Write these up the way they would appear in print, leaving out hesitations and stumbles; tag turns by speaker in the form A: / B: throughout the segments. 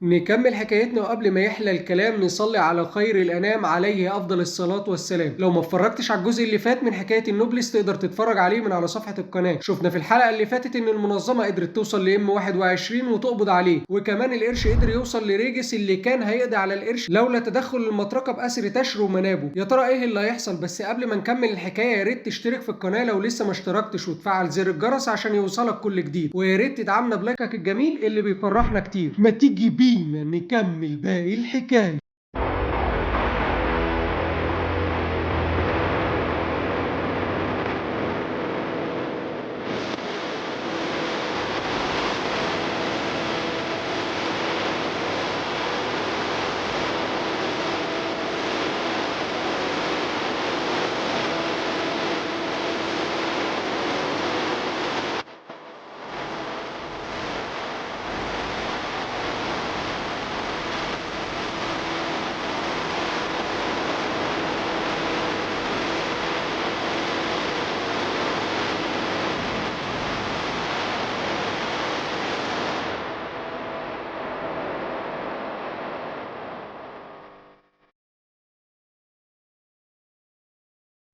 A: نكمل حكايتنا وقبل ما يحلى الكلام نصلي على خير الأنام عليه أفضل الصلاة والسلام. لو ما اتفرجتش على الجزء اللي فات من حكاية النوبلس تقدر تتفرج عليه من على صفحة القناة. شفنا في الحلقة اللي فاتت إن المنظمة قدرت توصل لإم 21 وتقبض عليه، وكمان القرش قدر يوصل لريجس اللي كان هيقضي على القرش لولا تدخل المطرقة بأسر تشر ومنابه. يا ترى إيه اللي هيحصل؟ بس قبل ما نكمل الحكاية يا ريت تشترك في القناة لو لسه ما اشتركتش وتفعل زر الجرس عشان يوصلك كل جديد، ويا ريت تدعمنا بلايكك الجميل اللي بيفرحنا كتير. ما تيجي بينا نكمل باقي الحكاية.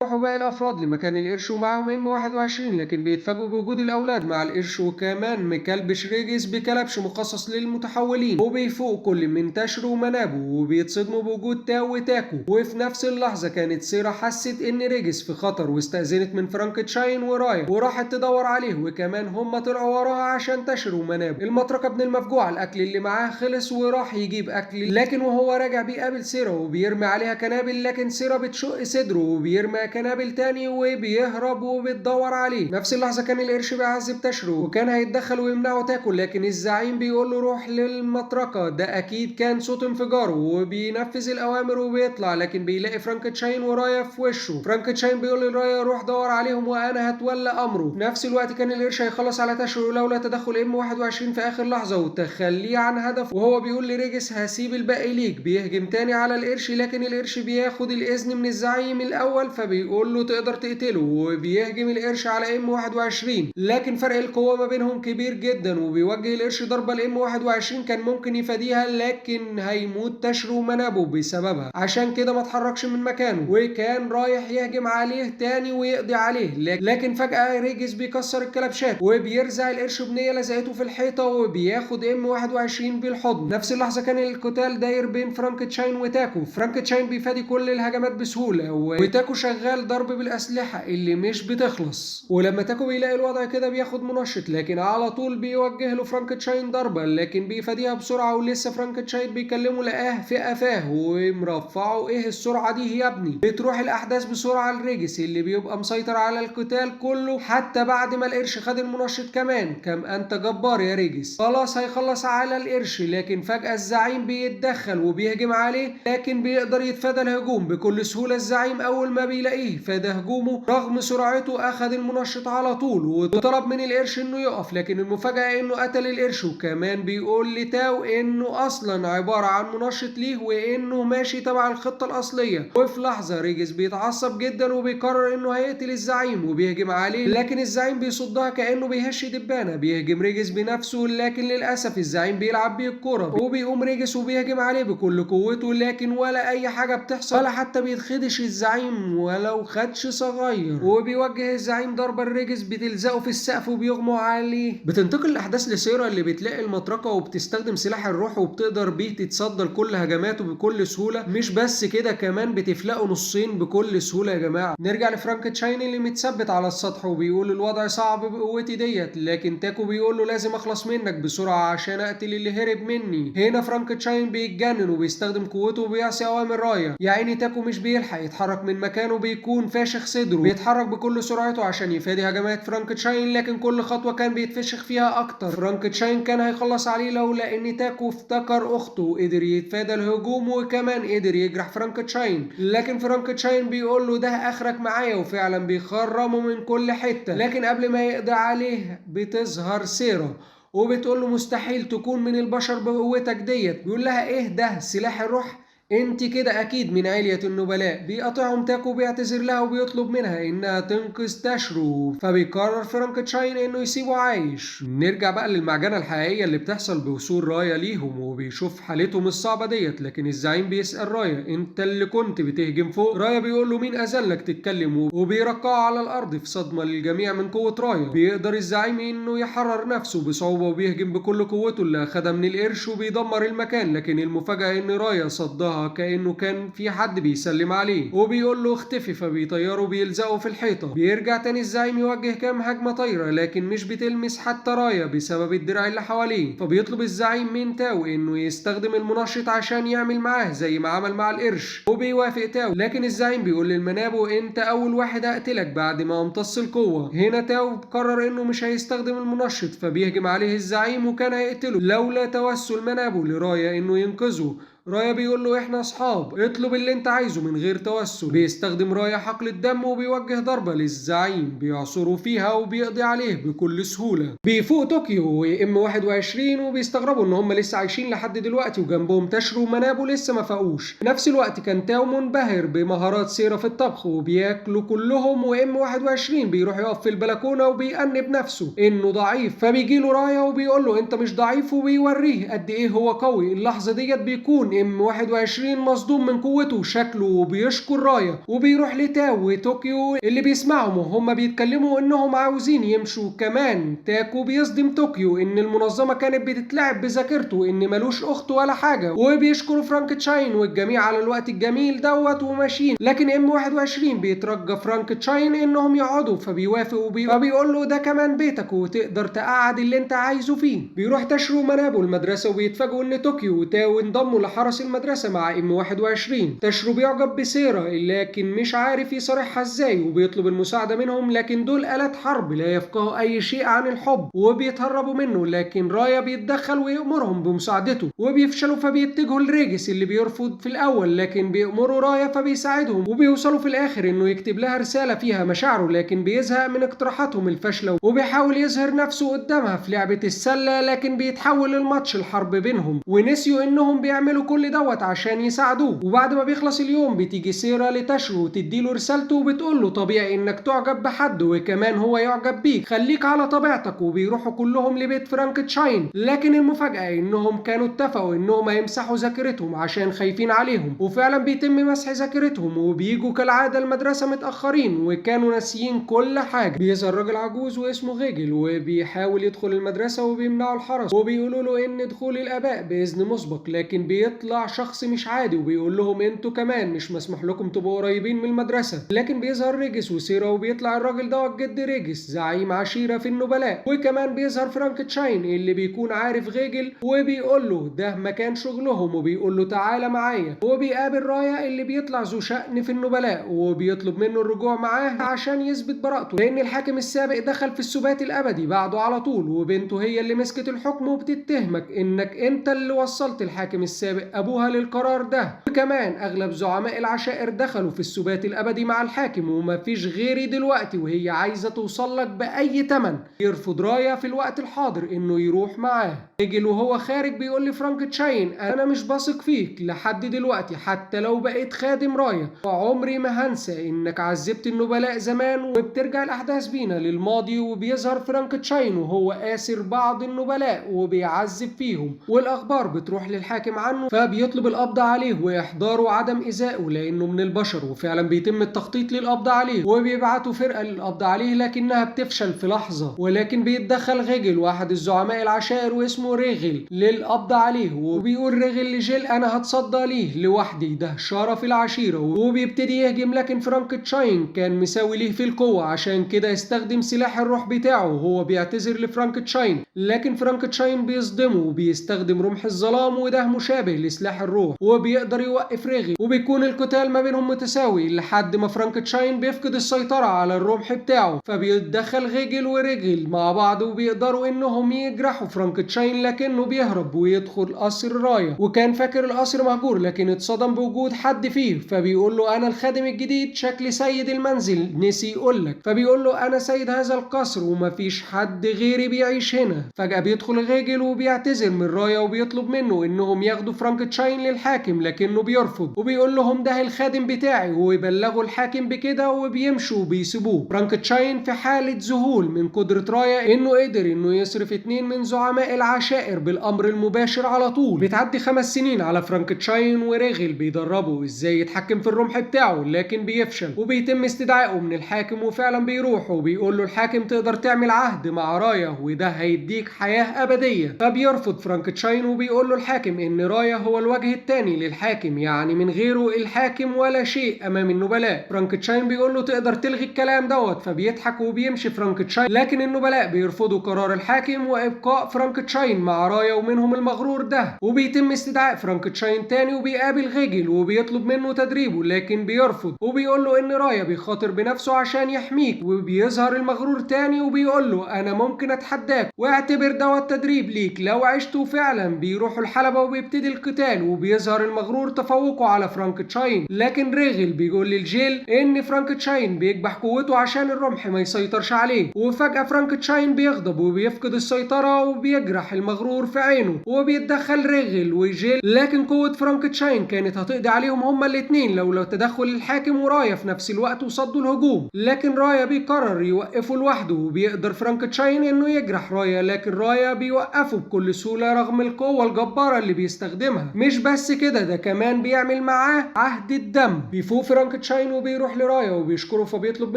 A: راحوا باقي الأفراد لمكان القرش ومعاهم ام 21، لكن بيتفاجئوا بوجود الأولاد مع القرش وكمان مكلبش ريجس بكلبش مخصص للمتحولين، وبيفوق كل من تشر ومنابه وبيتصدموا بوجود تاو وتاكو. وفي نفس اللحظة كانت سيرا حست إن ريجس في خطر واستأذنت من فرانكتشاين ورايا وراحت تدور عليه، وكمان هما طلعوا وراها عشان تشر ومنابه. المطرقة ابن المفجوع الأكل اللي معاه خلص وراح يجيب أكل، لكن وهو راجع بيقابل سيرا وبيرمي عليها كنابل، لكن سيرا بتشق صدره وبيرمي كنابل تاني وبيهرب وبتدور عليه. نفس اللحظة كان القرش بيعذب تشرو وكان هيتدخل ويمنعه تاكل، لكن الزعيم بيقول له روح للمطرقة، ده أكيد كان صوت انفجاره، وبينفذ الأوامر وبيطلع، لكن بيلاقي فرانكتشاين ورايا في وشه. فرانكتشاين بيقول لرايا روح دور عليهم وأنا هتولى أمره. في نفس الوقت كان القرش هيخلص على تشرو لولا تدخل ام 21 في آخر لحظة وتخليه عن هدف، وهو بيقول لريجس هسيب الباقي ليك. بيهجم تاني على القرش، لكن القرش بياخد الإذن من الزعيم الأول فبيقول له تقدر تقتله، وبيهجم القرش على ام 21، لكن فرق القوة ما بينهم كبير جدا وبيوجه القرش ضربة لام 21 كان ممكن يفاديها، لكن هيموت تشرو منابه بسببها، عشان كده ما اتحركش من مكانه وكان رايح يهجم عليه تاني ويقضي عليه. لكن فجأة ريجس بيكسر الكلبشات وبيرزع القرش بنية لزقته في الحيطة وبياخد ام 21 بالحضن. نفس اللحظة كان القتال داير بين فرانكتشاين وتاكو. فرانكتشاين بيفادي كل الهجمات بسهولة وتاكو شغال ضرب بالأسلحة اللي مش بتخلص، ولما تاكو بيلاقي الوضع كده بياخد منشط، لكن على طول بيوجه له فرانكتشاين ضربة لكن بيفاديها بسرعة، ولسه فرانكتشاين بيكلمه لقاه في قفاه ومرفعه. ايه السرعة دي يا ابني؟ بتروح الأحداث بسرعة لريجس اللي بيبقى مسيطر على القتال كله حتى بعد ما القرش خد المنشط كمان. كم انت جبار يا ريجس، خلاص هيخلص على القرش، لكن فجأة الزعيم بيتدخل وبيهجم عليه، لكن بيقدر يتفادى الهجوم بكل سهولة. الزعيم أول ما بيلاقيه فادى هجومه رغم سرعته، أخد المنشط على طول وطلب من القرش إنه يقف، لكن المفاجأة إنه قتل القرش، وكمان بيقول لتاو إنه أصلا عبارة عن منشط ليه وإنه ماشي تبع الخطة الأصلية. وفي لحظة ريجس بيتعصب جدا وبيقرر إنه هيقتل الزعيم وبيهجم عليه، لكن الزعيم بيصدها كأنه بيهش دبانة. بيهجم ريجس بنفسه، لكن للأسف الزعيم بيلعب بيه الكورة وبيقوم ريجس وبيهجم عليه بكل قوته، لكن ولا أي حاجة بتحصل ولا حتى بيتخدش الزعيم ولو خدش صغير، وبيوجه الزعيم ضربة لريجس بتلزقه في السقف وبيغمى عليه. بتنتقل الأحداث لسيرا اللي بتلاقي المطرقة وبتستخدم سلاح الروح وبتقدر بيه تتصدى لكل هجماته بكل سهولة. مش بس كده، كمان بتفلقه نصين بكل سهولة. يا جماعة نرجع لفرانكتشاين اللي متثبت على السطح وبيقول الوضع صعب بقوتي ديت، لكن تاكو بيقول له لازم اخلص منك بسرعة عشان اقتل اللي هرب مني. هنا فرانكتشاين بيتجنن وبيستخدم قوته وبيعصي اوامر رايا. يا عيني تاكو مش بيلحق يتحرك من مكانه، بيكون فاشخ صدره، بيتحرك بكل سرعته عشان يفادي هجمات فرانكتشاين، لكن كل خطوة كان بيتفشخ فيها اكتر. فرانكتشاين كان هيخلص عليه لولا ان تاكو افتكر اخته وقدر يتفادى الهجوم وكمان قدر يجرح فرانكتشاين، لكن فرانكتشاين بيقول له ده اخرك معايا، وفعلا بيخرمه من كل حتة. لكن قبل ما يقضي عليه بتظهر سيرا وبتقول له مستحيل تكون من البشر بقوتك ديت. بيقول لها ايه ده؟ سلاح الروح؟ انت كده اكيد من علية النبلاء. بيقاطعهم تاكو وبيعتذر لها وبيطلب منها انها تنقذ تاشرو، فبيقرر فرانكشاين انه يسيبه عايش. نرجع بقى للمعجنة الحقيقية اللي بتحصل بوصول رايا ليهم، وبيشوف حالتهم الصعبة ديت. لكن الزعيم بيسأل رايا انت اللي كنت بتهجم فوق؟ رايا بيقول له مين اذلك تتكلم، وبيرقعه على الارض في صدمة للجميع من قوة رايا. بيقدر الزعيم انه يحرر نفسه بصعوبة وبيهجم بكل قوته اللي اخدها من القرش وبيدمر المكان. لكن المفاجأة ان رايا صدها كأنه كان في حد بيسلم عليه وبيقول له اختفي، فبيطيره وبيلزقه في الحيطة. بيرجع تاني الزعيم يوجه كام هجمة طايرة لكن مش بتلمس حتى رايا بسبب الدرع اللي حواليه. فبيطلب الزعيم من تاو انه يستخدم المنشط عشان يعمل معاه زي ما عمل مع القرش، وبيوافق تاو. لكن الزعيم بيقول للمنابو انت اول واحد هقتلك بعد ما امتص القوة. هنا تاو قرر انه مش هيستخدم المنشط، فبيهجم عليه الزعيم وكان هيقتله لولا توسل منابو لرايا انه ينقذه. رايا بيقول له احنا اصحاب، اطلب اللي انت عايزه من غير توسل. بيستخدم رايا حقل الدم وبيوجه ضربة للزعيم بيعصره فيها وبيقضي عليه بكل سهولة. بيفوق طوكيو وام 21 وبيستغربوا ان هم لسه عايشين لحد دلوقتي، وجنبهم تاشرو ومنابو لسه ما فاقوش. في نفس الوقت كان تاو منبهر بمهارات سيرا في الطبخ وبياكلوا كلهم، وام 21 بيروح يقف في البلكونة وبيأنب نفسه انه ضعيف. فبيجيله رايا وبيقول له انت مش ضعيف، وبيوريه قد ايه هو قوي. اللحظة ديت بيكون ام 21 مصدوم من قوته وشكله وبيشكر رايا، وبيروح لتاو وطوكيو اللي بيسمعهم وهم بيتكلموا انهم عاوزين يمشوا كمان. تاكو بيصدم طوكيو ان المنظمة كانت بتتلعب بذاكرته ان ملوش اخت ولا حاجة، وبيشكروا فرانكشاين والجميع على الوقت الجميل دوت وماشيين. لكن ام 21 بيترجى فرانكشاين انهم يقعدوا، فبيوافق فبيقول له ده كمان بيتك وتقدر تقعد اللي انت عايزه فيه. بيروح تاشرو ومنابو المدرسة وبيتفاجئوا ان طوكيو وتاو انضموا لحرس المدرسة مع ام 21. تاشرو بيعجب بسيرا لكن مش عارف يصارحها ازاي، وبيطلب المساعدة منهم لكن دول آلات حرب لا يفقهوا اي شيء عن الحب وبيتهربوا منه. لكن رايا بيتدخل ويأمرهم بمساعدته وبيفشلوا، فبيتجهوا لريجس اللي بيرفض في الاول، لكن بيأمروا رايا فبيساعدهم. وبيوصلوا في الاخر انه يكتب لها رسالة فيها مشاعره، لكن بيزهق من اقتراحاتهم الفاشلة وبيحاول يظهر نفسه قدامها في لعبة السلة، لكن بيتحول الماتش الحرب بينهم ونسيوا انهم بيعملوا كل دوت عشان يساعدوه. وبعد ما بيخلص اليوم بتيجي سيرا لتاشرو وتديله رسالته وبتقول له طبيعي انك تعجب بحد وكمان هو يعجب بيك، خليك على طبيعتك. وبيروحوا كلهم لبيت فرانكشاين، لكن المفاجأة انهم كانوا اتفقوا انهم هيمسحوا ذاكرتهم عشان خايفين عليهم، وفعلا بيتم مسح ذاكرتهم. وبيجوا كالعادة المدرسة متأخرين وكانوا ناسيين كل حاجة. بيظهر راجل عجوز واسمه غيجل وبيحاول يدخل المدرسة وبيمنعوا الحرس وبيقولوا له ان دخول الاباء باذن مسبق، لكن بيطلع شخص مش عادي وبيقول لهم انتوا كمان مش مسموح لكم تبقوا قريبين من المدرسة. لكن بيظهر ريجس وسيرا وبيطلع الراجل دوت جد ريجس زعيم عشيرة في النبلاء. وكمان بيظهر فرانكشاين اللي بيكون عارف غيجل وبيقول له ده مكان شغلهم وبيقول له تعالى معايا. وبيقابل رايا اللي بيطلع ذو شأن في النبلاء وبيطلب منه الرجوع معاه عشان يثبت براءته، لان الحاكم السابق دخل في السبات الابدي بعده على طول، وبنته هي اللي مسكت الحكم وبتتهمك انك انت اللي وصلت الحاكم السابق ابوها للقرار ده. وكمان اغلب زعماء العشائر دخلوا في السبات الابدي مع الحاكم ومفيش غيري دلوقتي، وهي عايزه توصل لك باي تمن. يرفض رايا في الوقت الحاضر انه يروح معاه. رجل وهو خارج بيقول لفرانكشاين انا مش باثق فيك لحد دلوقتي حتى لو بقيت خادم رايا، وعمري ما هنسى انك عذبت النبلاء زمان. وبترجع الاحداث بينا للماضي وبيظهر فرانكشاين وهو اسر بعض النبلاء وبيعذب فيهم، والاخبار بتروح للحاكم عنه فبيطلب القبض عليه واحضاره وعدم ايذائه لانه من البشر. وفعلا بيتم التخطيط للقبض عليه وبيبعتوا فرقه للقبض عليه لكنها بتفشل في لحظه، ولكن بيتدخل غيجل واحد الزعماء العشائر واسمه ريغل للقبض عليه. وبيقول ريغل لجيل انا هتصدى ليه لوحدي، ده شرف العشيره. وبيبتدي يهجم لكن فرانكشاين كان مساوي ليه في القوه، عشان كده استخدم سلاح الروح بتاعه وهو بيعتذر لفرانكشاين، لكن فرانكشاين بيصدمه وبيستخدم رمح الظلام وده مشابه لسلاح الروح وبيقدر يوقف ريغل. وبيكون القتال ما بينهم متساوي لحد ما فرانكشاين بيفقد السيطرة على الرمح بتاعه، فبيتدخل غيجل وريغل مع بعض وبيقدروا انهم يجرحوا فرانكشاين، لكنه بيهرب ويدخل قصر رايا. وكان فاكر القصر مهجور لكن اتصدم بوجود حد فيه، فبيقول له انا الخادم الجديد شكلي سيد المنزل نسي يقولك. فبيقول له انا سيد هذا القصر ومفيش حد غيري بيعيش هنا. فجأة بيدخل غيجل وبيعتذر من رايا وبيطلب منه انهم ياخدوا فرانكشاين فرانكتشاين للحاكم لكنه بيرفض وبيقول لهم ده الخادم بتاعي ويبلغوا الحاكم بكده وبيمشوا وبيسيبوه. فرانكتشاين في حالة ذهول من قدرة رايا انه قدر انه يصرف 2 من زعماء العشائر بالامر المباشر على طول. بتعدي 5 سنين على فرانكتشاين وريغل بيدربوا ازاي يتحكم في الرمح بتاعه لكن بيفشل وبيتم استدعائه من الحاكم وفعلا بيروح وبيقول له الحاكم تقدر تعمل عهد مع رايا وده هيديك حياة ابدية. فبيرفض فرانكتشاين وبيقول له الحاكم ان رايا هو الوجه الثاني للحاكم، يعني من غيره الحاكم ولا شيء امام النبلاء. فرانكتشاين بيقول له تقدر تلغي الكلام دوت، فبيضحك وبيمشي فرانكتشاين لكن النبلاء بيرفضوا قرار الحاكم وابقاء فرانكتشاين مع رايا ومنهم المغرور ده. وبيتم استدعاء فرانكتشاين تاني وبيقابل غيجل وبيطلب منه تدريبه لكن بيرفض وبيقول له ان رايا بيخاطر بنفسه عشان يحميك. وبيظهر المغرور تاني وبيقول له انا ممكن اتحداك واعتبر دوت تدريب ليك لو عشته. فعلا بيروحوا الحلبة وبيبتدي القتال وبيظهر المغرور تفوقه على فرانكتشاين، لكن ريغل بيقول للجيل ان فرانكتشاين بيكبح قوته عشان الرمح ما يسيطرش عليه. وفجأة فرانكتشاين بيغضب وبيفقد السيطرة وبيجرح المغرور في عينه وبيتدخل ريغل وجيل، لكن قوة فرانكتشاين كانت هتقضي عليهم هما الاتنين لو تدخل الحاكم ورايا في نفس الوقت وصدوا الهجوم. لكن رايا بيقرر يوقفه لوحده وبيقدر فرانكتشاين انه يجرح رايا، لكن رايا بيوقفه بكل سهولة رغم القوة الجبارة اللي بيستخدمها. مش بس كده، ده كمان بيعمل معاه عهد الدم. بيفوق فرانكتشاين وبيروح لرايا وبيشكره فبيطلب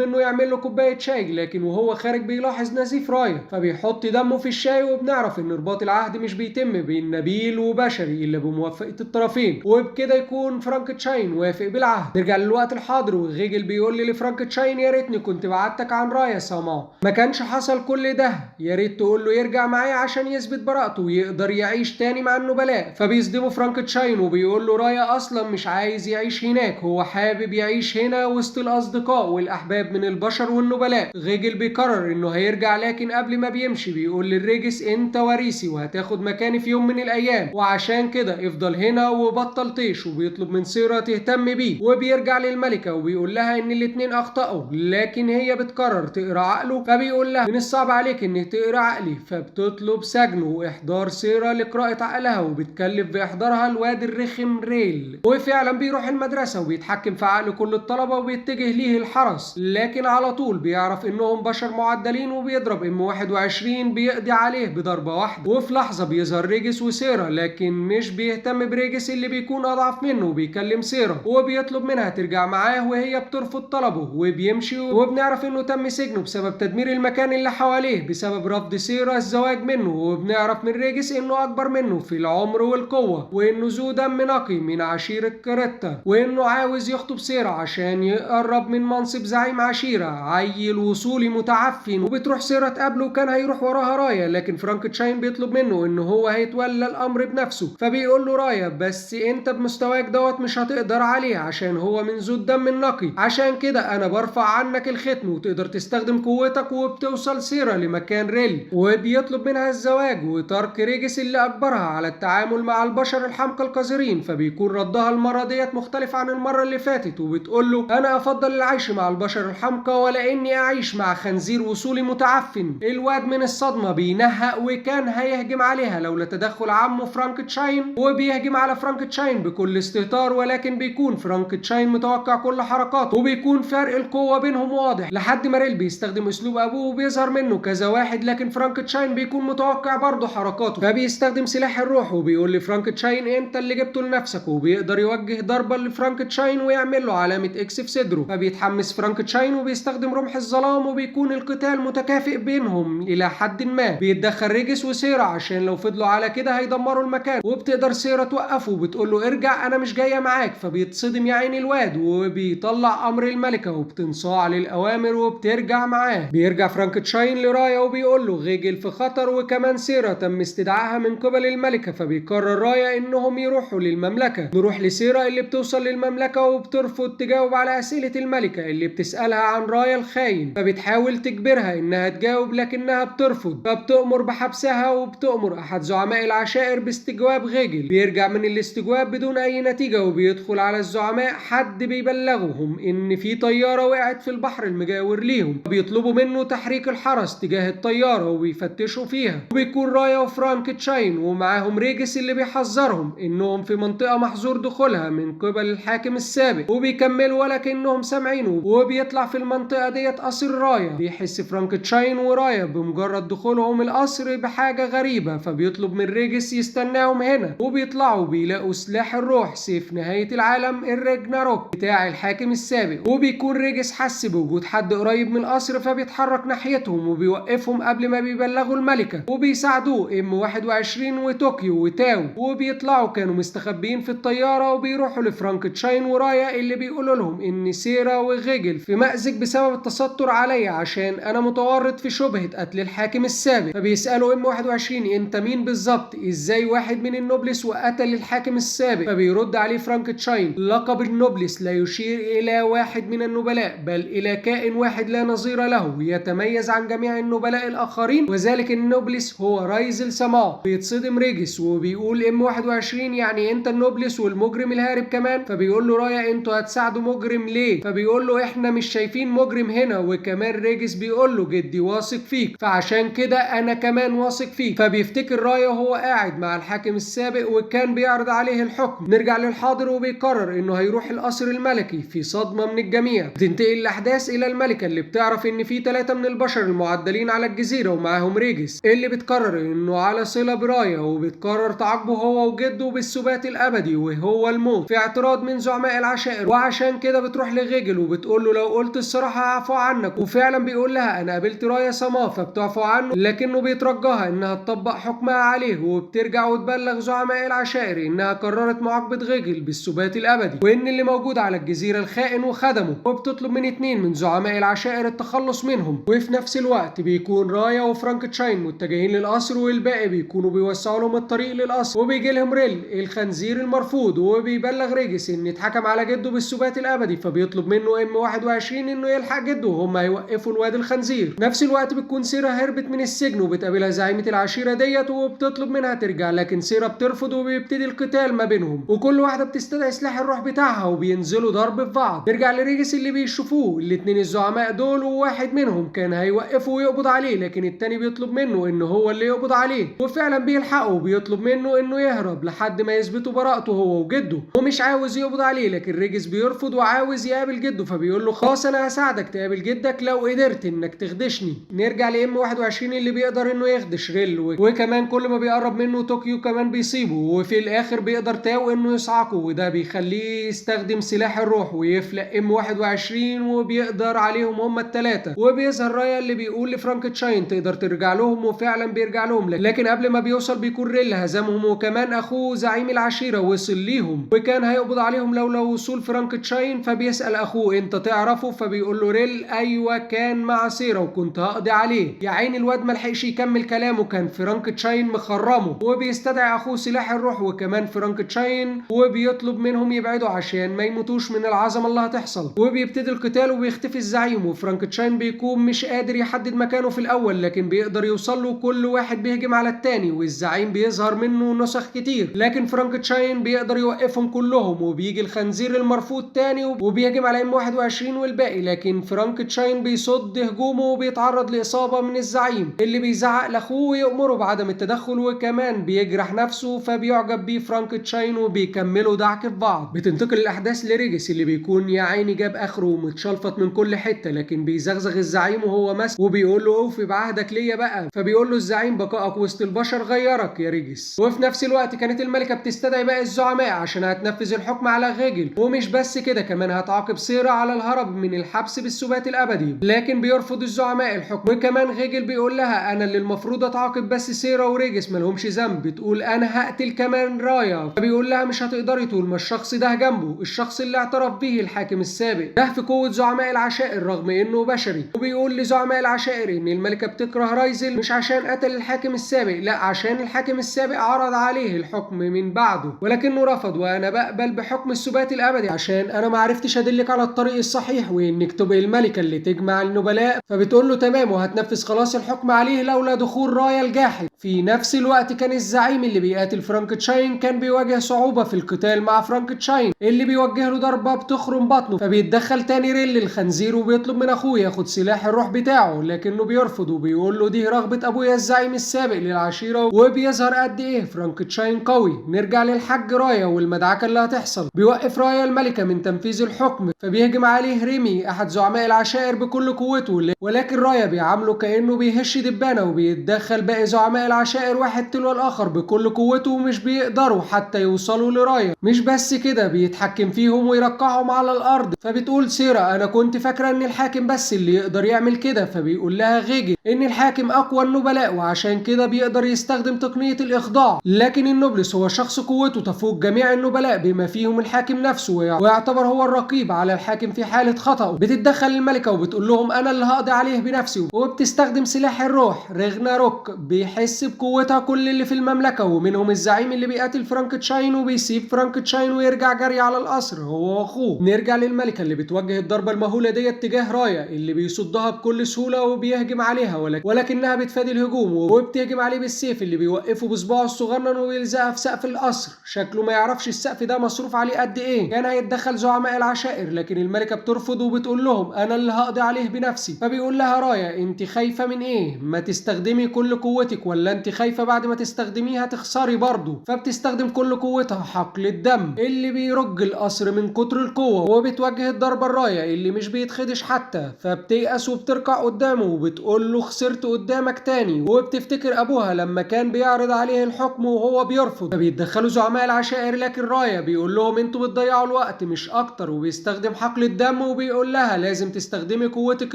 A: منه يعمل له كوباية شاي، لكن وهو خارج بيلاحظ نزيف رايا فبيحط دمه في الشاي. وبنعرف ان رباط العهد مش بيتم بين نبيل وبشري الا بموافقة الطرفين، وبكده يكون فرانكتشاين وافق بالعهد. نرجع للوقت الحاضر وغيجل بيقول لي لفرانكتشاين يا ريتني كنت بعدتك عن رايا ساما، ما كانش حصل كل ده. يا ريت تقول له يرجع معايا عشان يثبت براءته ويقدر يعيش تاني مع النبلاء. فبيصدمه فرانكتشاين وبيقول له رايا اصلا مش عايز يعيش هناك، هو حابب يعيش هنا وسط الاصدقاء والاحباب من البشر والنبلاء. غيجل بيقرر انه هيرجع، لكن قبل ما بيمشي بيقول للريجس انت وريثي وهتاخد مكاني في يوم من الايام، وعشان كده افضل هنا وبطل طيش. وبيطلب من سيرا تهتم بيه وبيرجع للملكة وبيقول لها ان الاتنين اخطأوا، لكن هي بتقرر تقرا عقله. فبيقول لها من الصعب عليك ان تقرا عقلي، فبتطلب سجنه واحضار سيرا لقراءة عقلها وبتكلف باحضارها الواد الرخم ريل. وفعلا بيروح المدرسة وبيتحكم في عقل كل الطلبة وبيتجه ليه الحرس، لكن على طول بيعرف انهم بشر معدلين وبيضرب M21 بيقضي عليه بضربة واحدة. وفي لحظة بيظهر ريجس وسيرا، لكن مش بيهتم بريجس اللي بيكون اضعف منه وبيكلم سيرا وبيطلب منها ترجع معاه وهي بترفض طلبه وبيمشي. وبنعرف انه تم سجنه بسبب تدمير المكان اللي حواليه بسبب رفض سيرا الزواج منه. وبنعرف من ريجس انه اكبر منه في العمر والقوة وانه ذو دم نقي من عشيرة كاريتا، وانه عاوز يخطب سيرا عشان يقرب من منصب زعيم عشيرة عيل وصولي متعفن. وبتروح سيرا تقابله وكان هيروح وراها رايا، لكن فرانكتشاين بيطلب منه انه هو هيتولى الامر بنفسه. فبيقول له رايا بس انت بمستواك دوت مش هتقدر عليه عشان هو من ذو الدم النقي، عشان كده انا برفع عنك الختم وتقدر تستخدم قوتك. وبتوصل سيرا لمكان ريل وبيطلب منها الزواج وترك ريجس اللي اجبرها على التعامل مع البشر الحمقى القذرين. فبيكون ردها المره ديت مختلف عن المره اللي فاتت وبتقول له انا افضل العيش مع البشر الحمقى ولا اني اعيش مع خنزير وصولي متعفن. الواد من الصدمه بينهق وكان هيهجم عليها لولا تدخل عمه فرانكتشاين، وبيهجم على فرانكتشاين بكل استهتار، ولكن بيكون فرانكتشاين متوقع كل حركاته وبيكون فرق القوه بينهم واضح لحد ما ريل بيستخدم اسلوب ابوه وبيظهر منه كذا واحد، لكن فرانكتشاين بيكون متوقع برضه حركاته فبيستخدم سلاح الروح وبيقول لفرانكتشاين انت اللي جبته لنفسك، وبيقدر يوجه ضربه لفرانكتشاين ويعمل له علامه اكس في صدره. فبيتحمس فرانكتشاين وبيستخدم رمح الظلام وبيكون القتال متكافئ بينهم الى حد ما. بيتدخل ريجس وسيرا عشان لو فضلوا على كده هيدمروا المكان، وبتقدر سيرا توقفه وبتقول له ارجع انا مش جايه معاك. فبيتصدم يا عيني الواد وبيطلع امر الملكه وبتنصاع للاوامر وبترجع معاه. بيرجع فرانكتشاين لرايا وبيقول له غيجل في خطر وكمان سيرا تم استدعائها من قبل الملكه. فبيقرر رايا انهم يروحوا للمملكه. نروح لسيرا اللي بتوصل للمملكه وبترفض تجاوب على اسئله الملكه اللي بتسالها عن رايا الخاين، فبتحاول تجبرها انها تجاوب لكنها بترفض. فبتؤمر بحبسها وبتؤمر احد زعماء العشائر باستجواب غيجل. بيرجع من الاستجواب بدون اي نتيجه وبيدخل على الزعماء حد بيبلغهم ان في طياره وقعت في البحر المجاور ليهم، بيطلبوا منه تحريك الحرس تجاه الطياره وبيفتشوا فيها. وبيكون رايا وفرانكتشاين ومعاهم ريجس اللي بيحذرهم بيبشرهم انهم في منطقة محظور دخولها من قبل الحاكم السابق، وبيكملوا ولكنهم سامعينه، وبيطلع في المنطقة ديت قصر رايا. بيحس فرانكنشتاين ورايا بمجرد دخولهم القصر بحاجة غريبة، فبيطلب من ريجس يستناهم هنا، وبيطلعوا بيلاقوا سلاح الروح سيف نهاية العالم الراجناروك بتاع الحاكم السابق. وبيكون ريجس حس بوجود حد قريب من القصر فبيتحرك ناحيتهم وبيوقفهم قبل ما بيبلغوا الملكة، وبيساعدوه ام 21 وطوكيو وتاو. وبيطلعوا كانوا مستخبيين في الطيارة وبيروحوا لفرانكنشتاين ورايا اللي بيقولوا لهم ان سيرا وغيجل في مأزق بسبب التستر عليا عشان انا متورط في شبهة قتل الحاكم السابق. فبيسألوا ام 21 انت مين بالظبط؟ ازاي واحد من النوبلس وقتل الحاكم السابق؟ فبيرد عليه فرانكنشتاين لقب النوبلس لا يشير الى واحد من النبلاء بل الى كائن واحد لا نظير له يتميز عن جميع النبلاء الاخرين، وذلك النوبلس هو رايزل سماه. بيتصدم ريجس وبيقول ام 21 يعني انت النوبلس والمجرم الهارب كمان؟ فبيقول له رايا انتوا هتساعدوا مجرم ليه؟ فبيقول له احنا مش شايفين مجرم هنا. وكمان ريجس بيقول له جدي واثق فيك فعشان كده انا كمان واثق فيك. فبيفتكر رايا وهو قاعد مع الحاكم السابق وكان بيعرض عليه الحكم. نرجع للحاضر وبيقرر انه هيروح القصر الملكي في صدمة من الجميع. بتنتقل الاحداث الى الملكة اللي بتعرف ان في 3 من البشر المعدلين على الجزيرة ومعاهم ريجس اللي بتقرر انه على صلة برايا، وبتقرر تعاقبه هو وجده بالسبات الابدي وهو الموت في اعتراض من زعماء العشائر. وعشان كده بتروح لغيجل وبتقول له لو قلت الصراحة هعفو عنك. وفعلا بيقول لها انا قابلت رايا سماه فبتعفو عنه، لكنه بيترجاها انها تطبق حكمها عليه. وبترجع وتبلغ زعماء العشائر انها قررت معاقبة غيجل بالسبات الابدي وان اللي موجود على الجزيرة الخائن وخدمه، وبتطلب من 2 من زعماء العشائر التخلص منهم. وفي نفس الوقت بيكون رايا وفرانكنشتاين متجهين للقصر والباقي بيكونوا بيوسعوا لهم الطريق للقصر. وبيجي لهم ريل الخنزير المرفوض وبيبلغ ريجس ان اتحكم على جده بالسبات الابدي، فبيطلب منه ام 21 انه يلحق جده وهم هيوقفوا الواد الخنزير. نفس الوقت بتكون سيرا هربت من السجن وبتقابلها زعيمة العشيرة ديت وبتطلب منها ترجع، لكن سيرا بترفض وبيبتدي القتال ما بينهم وكل واحدة بتستدعي سلاح الروح بتاعها وبينزلوا ضرب في بعض. نرجع لريجس اللي بيشوفوه الاتنين الزعماء دول، وواحد منهم كان هيوقفه ويقبض عليه لكن التاني بيطلب منه انه هو اللي يقبض عليه، وفعلا بيلحقه وبيطلب منه انه يهرب لحد ما يثبتوا براءته هو وجده. ومش عاوز يقبض عليه لكن ريجس بيرفض وعاوز يقابل جده، فبيقول له خلاص انا هساعدك تقابل جدك لو قدرت انك تخدشني. نرجع لام 21 اللي بيقدر انه يخدش ريل وكمان كل ما بيقرب منه طوكيو كمان بيصيبه، وفي الاخر بيقدر تاو انه يصعقه وده بيخليه يستخدم سلاح الروح ويفلق ام 21 وبيقدر عليهم هما ال3. وبيظهر رايا اللي بيقول لفرانكنشتاين تقدر ترجع لهم وفعلا بيرجع لهم، لكن قبل ما بيوصل بيكون ريل هزمهم وكمان اخوه زعيم العشيرة وصل ليهم وكان هيقبض عليهم لولا وصول فرانكنشتاين. فبيسأل اخوه انت تعرفه؟ فبيقول له ريل ايوه كان مع سيرا وكنت هقضي عليه. يا عين الواد ملحقش يكمل كلامه كان فرانكنشتاين مخرمه. وبيستدعي اخوه سلاح الروح وكمان فرانكنشتاين وبيطلب منهم يبعدوا عشان ما يموتوش من العظمه اللي هتحصل. وبيبتدي القتال وبيختفي الزعيم وفرانكنشتاين بيكون مش قادر يحدد مكانه في الاول لكن بيقدر يوصل له. كل واحد بيهجم على التاني والزعيم بيظهر منه نسخ كتير لكن فرانكنشتاين بيقدر يوقفهم كلهم. وبيجي الخنزير المرفوض تاني وبيهجم على ام 21 والباقي لكن فرانكنشتاين بيصد هجومه وبيتعرض لاصابه من الزعيم اللي بيزعق لاخوه ويأمره بعدم التدخل وكمان بيجرح نفسه. فبيعجب بيه فرانكنشتاين وبيكملوا دعك في بعض. بتنتقل الاحداث لريجس اللي بيكون يا عيني جاب اخره ومتشلفط من كل حته لكن بيزغزغ الزعيم وهو ماسك وبيقول له اوفي بعهدك ليا بقى. فبيقول له الزعيم بقائك وسط البشر غيرك يا ريجس. وفي نفس الوقت كانت الملكه بتستدعي باقي الزعماء عشان هتنفذ الحكم على غيجل، ومش بس كده كمان هتعاقب سيرا على الهرب من الحبس بالسبات الابدي لكن بيرفض الزعماء الحكم. وكمان غيجل بيقول لها انا اللي المفروض اتعاقب بس سيرا وريجس مالهمش ذنب. بتقول انا هقتل كمان رايا. فبيقول لها مش هتقدري طول ما الشخص ده جنبه، الشخص اللي اعترف به الحاكم السابق ده في قوه زعماء العشائر رغم انه بشري. وبيقول لزعماء العشائر ان الملكه بتكره رايزل مش عشان قتل الحاكم السابق، لا عشان الحاكم السابق عرض عليه الحكم من بعده ولكنه رفض، وانا بقبل بحكم السبات الابدي عشان انا ما عرفتش ادلك على الطريق الصحيح وانك تبقي الملكه اللي تجمع النبلاء. فبتقول له تمام وهتنفذ خلاص الحكم عليه لولا دخول رايا الجاحد. في نفس الوقت كان الزعيم اللي بيقاتل فرانكنشتاين كان بيواجه صعوبه في القتال مع فرانكنشتاين اللي بيوجه له ضربه بتخرم بطنه. فبيتدخل تاني ريل الخنزير وبيطلب من اخوه ياخد سلاح الروح بتاعه لكنه بيرفض وبيقول له دي رغبه ابويا الزعيم السابق للعشيره. وبيظهر قد ايه فرانكنشتاين شيء قوي. نرجع للحاج رايا والمدعكة اللي هتحصل. بيوقف رايا الملكة من تنفيذ الحكم، فبيهجم عليه ريمي أحد زعماء العشائر بكل قوته، ولكن رايا بيعامله كأنه بيهش دبانة، وبيتدخل باقي زعماء العشائر واحد تلو الآخر بكل قوته، ومش بيقدروا حتى يوصلوا لرايا. مش بس كده، بيتحكم فيهم ويرقعهم على الأرض. فبتقول سيرا أنا كنت فاكرة إن الحاكم بس اللي يقدر يعمل كده. فبيقول لها غيجي إن الحاكم أقوى النبلاء، وعشان كده بيقدر يستخدم تقنية الإخضاع، لكن النوبلس هو شخص قوته تفوق جميع النبلاء بما فيهم الحاكم نفسه، ويعتبر هو الرقيب على الحاكم في حالة خطأه. بتتدخل الملكة وبتقول لهم أنا اللي هقضي عليه بنفسي، وبتستخدم سلاح الروح ريغناروك. بيحس بقوتها كل اللي في المملكة، ومنهم الزعيم اللي بيقاتل فرانكتشاين وبيسيب فرانكتشاين ويرجع جري على القصر هو واخوه. نرجع للملكة اللي بتوجه الضربة المهولة دي اتجاه رايا اللي بيصدها بكل سهولة وبيهجم عليها، ولكنها بتفادي الهجوم وبتهجم عليه بالسيف اللي بيوقفه بصباعه الصغنن ويلزقها في سقف القصر. شكله ما يعرفش السقف ده مصروف عليه قد ايه. كان هيتدخل زعماء العشائر، لكن الملكة بترفض وبتقول لهم انا اللي هقضي عليه بنفسي. فبيقول لها رايا انت خايفة من ايه؟ ما تستخدمي كل قوتك، ولا انت خايفة بعد ما تستخدميها تخسري برضه؟ فبتستخدم كل قوتها حقل الدم اللي بيرج القصر من كتر القوة، وبتوجه الضربة الرايا اللي مش بيتخدش حتى. فبتيأس وبتركع قدامه وبتقول له خسرت قدامك تاني، وبتفتكر ابوها لما كان بيعرض عليه الحكم وهو بيرفض. فبيتدخلوا زعماء العشائر، لكن رايا بيقول لهم انتوا بتضيعوا الوقت مش اكتر، وبيستخدم حقل الدم وبيقول لها لازم تستخدمي قوتك،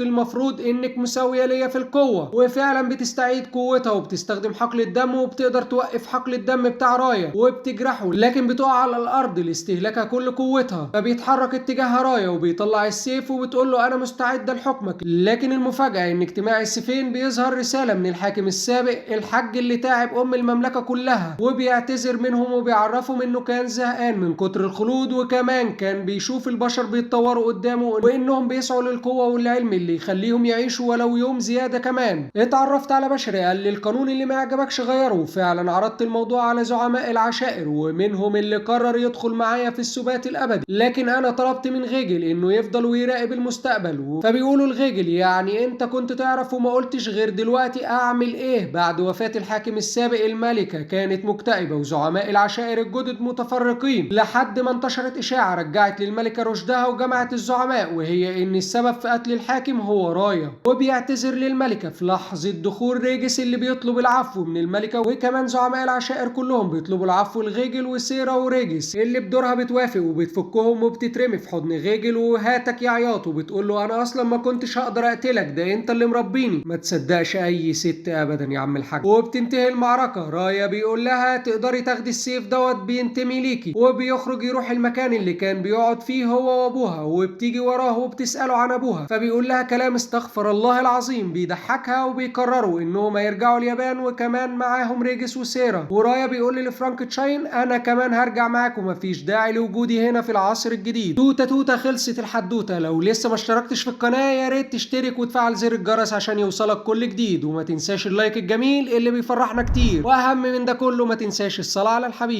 A: المفروض انك مساوية ليا في القوة. وفعلا بتستعيد قوتها وبتستخدم حقل الدم، وبتقدر توقف حقل الدم بتاع رايا وبتجرحه، لكن بتقع على الارض لاستهلاكها كل قوتها. فبيتحرك اتجاه رايا وبيطلع السيف وبتقول له انا مستعدة لحكمك. لكن المفاجأة ان اجتماع السيفين بيظهر رسالة من الحاكم السابق الحاج اللي تعب المملكة كلها، وبيعتذر منهم وبيعرفهم انه كان زهقان من كتر الخلود، وكمان كان بيشوف البشر بيتطوروا قدامه وانهم بيسعوا للقوة والعلم اللي يخليهم يعيشوا ولو يوم زيادة كمان. اتعرفت على بشري قال لي القانون اللي ما عجبكش غيره، وفعلا عرضت الموضوع على زعماء العشائر ومنهم اللي قرر يدخل معايا في السبات الابدي، لكن انا طلبت من غيجل انه يفضل ويراقب المستقبل. فبيقولوا الغيجل يعني انت كنت تعرف وما قلتش غير دلوقتي اعمل ايه؟ بعد وفاة الحاكم السابق الملكة كانت مكتئبة وزعماء العشائر الجدد متفرقين، لحد ما انتشرت اشاعة رجعت للملكة رشدها وجمعت الزعماء، وهي ان السبب في قتل الحاكم هو رايا. وبيعتذر للملكة في لحظة دخول ريجس اللي بيطلب العفو من الملكة، وكمان زعماء العشائر كلهم بيطلبوا العفو لغيجل وسيرا وريجس اللي بدورها بتوافق وبتفكهم وبتترمي في حضن غيجل وهاتك يا عياط، وبتقول له انا اصلا ما كنتش هقدر اقتلك، ده انت اللي مربيني. ما تصدقش اي ست ابدا يا عم الحاج. وبتنتهي المعركة. رايا بيقول لها تقدري تاخدي السيف دوت بينتمي ليكي، وبيخرج يروح المكان اللي كان بيقعد فيه هو وابوها، وبتيجي وراه وبتسأله عن ابوها. فبيقول لها كلام استغفر الله العظيم بيضحكها، وبيقرروا انهم هيرجعوا اليابان وكمان معاهم ريجس وسيرا. ورايا بيقول لفرانكتشاين انا كمان هرجع معاكم، مفيش داعي لوجودي هنا في العصر الجديد. توته توته خلصت الحدوته. لو لسه ما اشتركتش في القناة يا ريت تشترك وتفعل زر الجرس عشان يوصلك كل جديد، وما تنساش اللايك الجميل اللي بيفرحنا كتير، واهم من ده كله ما تنساش الصلاة على الحبيب.